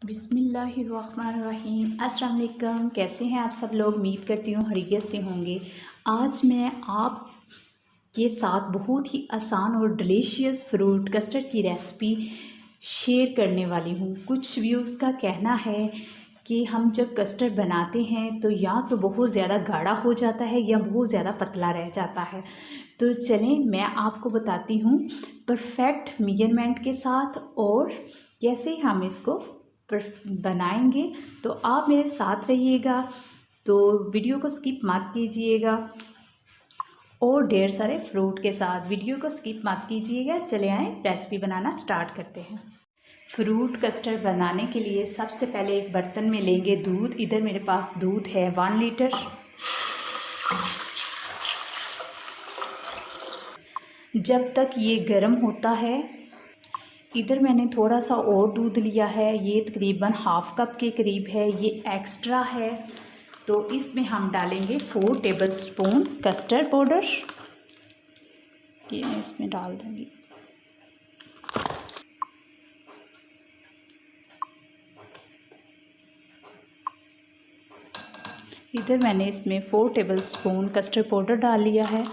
बिस्मिल्लाहिर्रहमानिर्रहीम। अस्सलाम वालेकुम। कैसे हैं आप सब लोग? उम्मीद करती हूँ खैरियत से होंगे। आज मैं आपके साथ बहुत ही आसान और डिलीशियस फ्रूट कस्टर्ड की रेसिपी शेयर करने वाली हूँ। कुछ व्यूज़ का कहना है कि हम जब कस्टर्ड बनाते हैं तो या तो बहुत ज़्यादा गाढ़ा हो जाता है या बहुत ज़्यादा पतला रह जाता है। तो चलें मैं आपको बताती हूँ परफेक्ट मेजरमेंट के साथ और कैसे हम इसको बनाएंगे। तो आप मेरे साथ रहिएगा, तो वीडियो को स्किप मत कीजिएगा और ढेर सारे फ्रूट के साथ वीडियो को स्किप मत कीजिएगा। चले आए रेसिपी बनाना स्टार्ट करते हैं। फ्रूट कस्टर्ड बनाने के लिए सबसे पहले एक बर्तन में लेंगे दूध। इधर मेरे पास दूध है 1 लीटर। जब तक ये गर्म होता है, इधर मैंने थोड़ा सा और दूध लिया है, ये तकरीबन हाफ़ कप के करीब है, ये एक्स्ट्रा है। तो इसमें हम डालेंगे 4 टेबलस्पून कस्टर्ड पाउडर। ये मैं इसमें डाल दूँगी। इधर मैंने इसमें 4 टेबलस्पून कस्टर्ड पाउडर डाल लिया है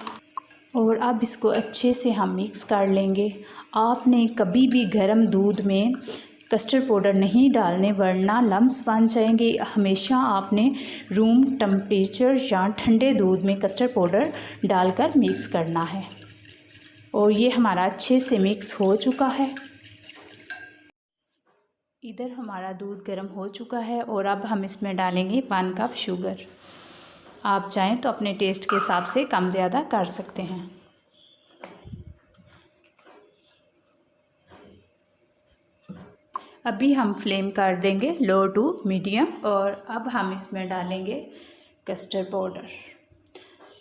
और अब इसको अच्छे से हम मिक्स कर लेंगे। आपने कभी भी गर्म दूध में कस्टर्ड पाउडर नहीं डालने, वरना लम्स बन जाएंगे। हमेशा आपने रूम टेम्परेचर या ठंडे दूध में कस्टर्ड पाउडर डालकर मिक्स करना है। और ये हमारा अच्छे से मिक्स हो चुका है। इधर हमारा दूध गर्म हो चुका है और अब हम इसमें डालेंगे 1 कप शुगर। आप चाहें तो अपने टेस्ट के हिसाब से कम ज़्यादा कर सकते हैं। अभी हम फ्लेम कर देंगे लो टू मीडियम और अब हम इसमें डालेंगे कस्टर्ड पाउडर।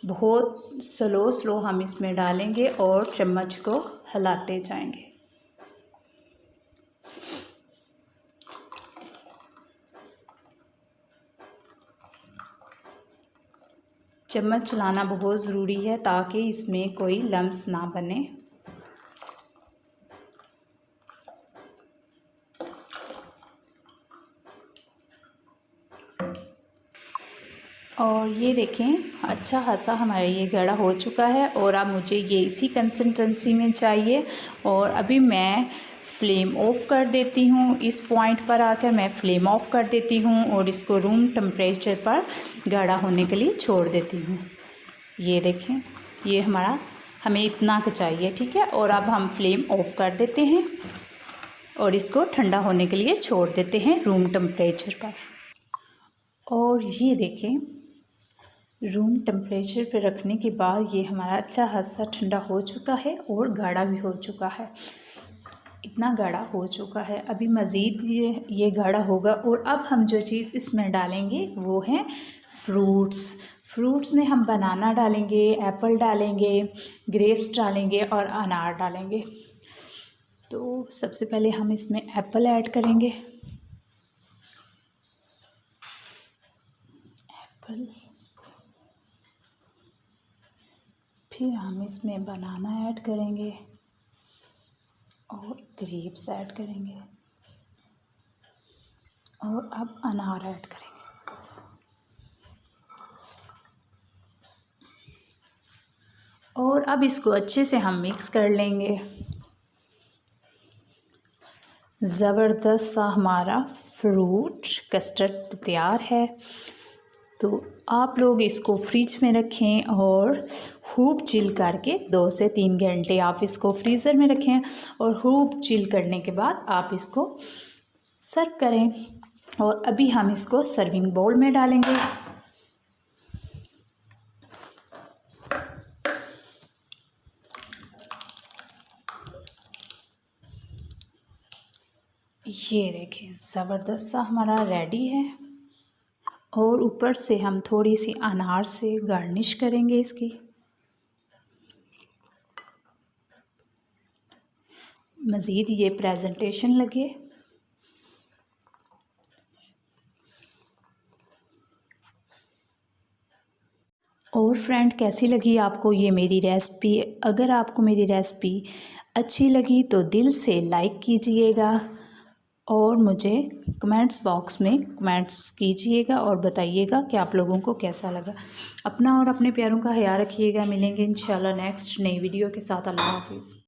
बहुत स्लो हम इसमें डालेंगे और चम्मच को हिलाते जाएंगे। चम्मच चलाना बहुत ज़रूरी है ताकि इसमें कोई लम्स ना बने। और ये देखें अच्छा खासा हमारा ये गाढ़ा हो चुका है और अब मुझे ये इसी कंसिस्टेंसी में चाहिए। और अभी मैं फ्लेम ऑफ़ कर देती हूँ। इस पॉइंट पर आकर मैं फ्लेम ऑफ़ कर देती हूँ और इसको रूम टेम्परेचर पर गाढ़ा होने के लिए छोड़ देती हूँ। ये देखें ये हमें इतना का चाहिए, ठीक है। और अब हम फ्लेम ऑफ़ कर देते हैं और इसको ठंडा होने के लिए छोड़ देते हैं रूम टेम्परेचर पर। और ये देखें रूम टेम्परेचर पर रखने के बाद ये हमारा अच्छा खासा ठंडा हो चुका है और गाढ़ा भी हो चुका है। इतना गाढ़ा हो चुका है, अभी मज़ीद ये गाढ़ा होगा। और अब हम जो चीज़ इसमें डालेंगे वो है फ्रूट्स में हम बनाना डालेंगे, एप्पल डालेंगे, ग्रेप्स डालेंगे और अनार डालेंगे। तो सबसे पहले हम इसमें एप्पल ऐड करेंगे। एप्पल, फिर हम इसमें बनाना ऐड करेंगे और ग्रेप्स ऐड करेंगे और अब अनार ऐड करेंगे। और अब इसको अच्छे से हम मिक्स कर लेंगे। ज़बरदस्त सा हमारा फ्रूट कस्टर्ड तैयार है। तो आप लोग इसको फ्रिज में रखें और खूब चिल करके 2 से 3 घंटे आप इसको फ्रीज़र में रखें और खूब चिल करने के बाद आप इसको सर्व करें। और अभी हम इसको सर्विंग बाउल में डालेंगे। ये देखें ज़बरदस्त सा हमारा रेडी है। और ऊपर से हम थोड़ी सी अनार से गार्निश करेंगे इसकी। मज़ीद ये प्रेजेंटेशन लगे। और फ्रेंड कैसी लगी आपको ये मेरी रेसिपी? अगर आपको मेरी रेसिपी अच्छी लगी तो दिल से लाइक कीजिएगा और मुझे कमेंट्स बॉक्स में कमेंट्स कीजिएगा और बताइएगा कि आप लोगों को कैसा लगा। अपना और अपने प्यारों का ख्याल रखिएगा। मिलेंगे इंशाल्लाह नेक्स्ट नई वीडियो के साथ। अल्लाह हाफिज़।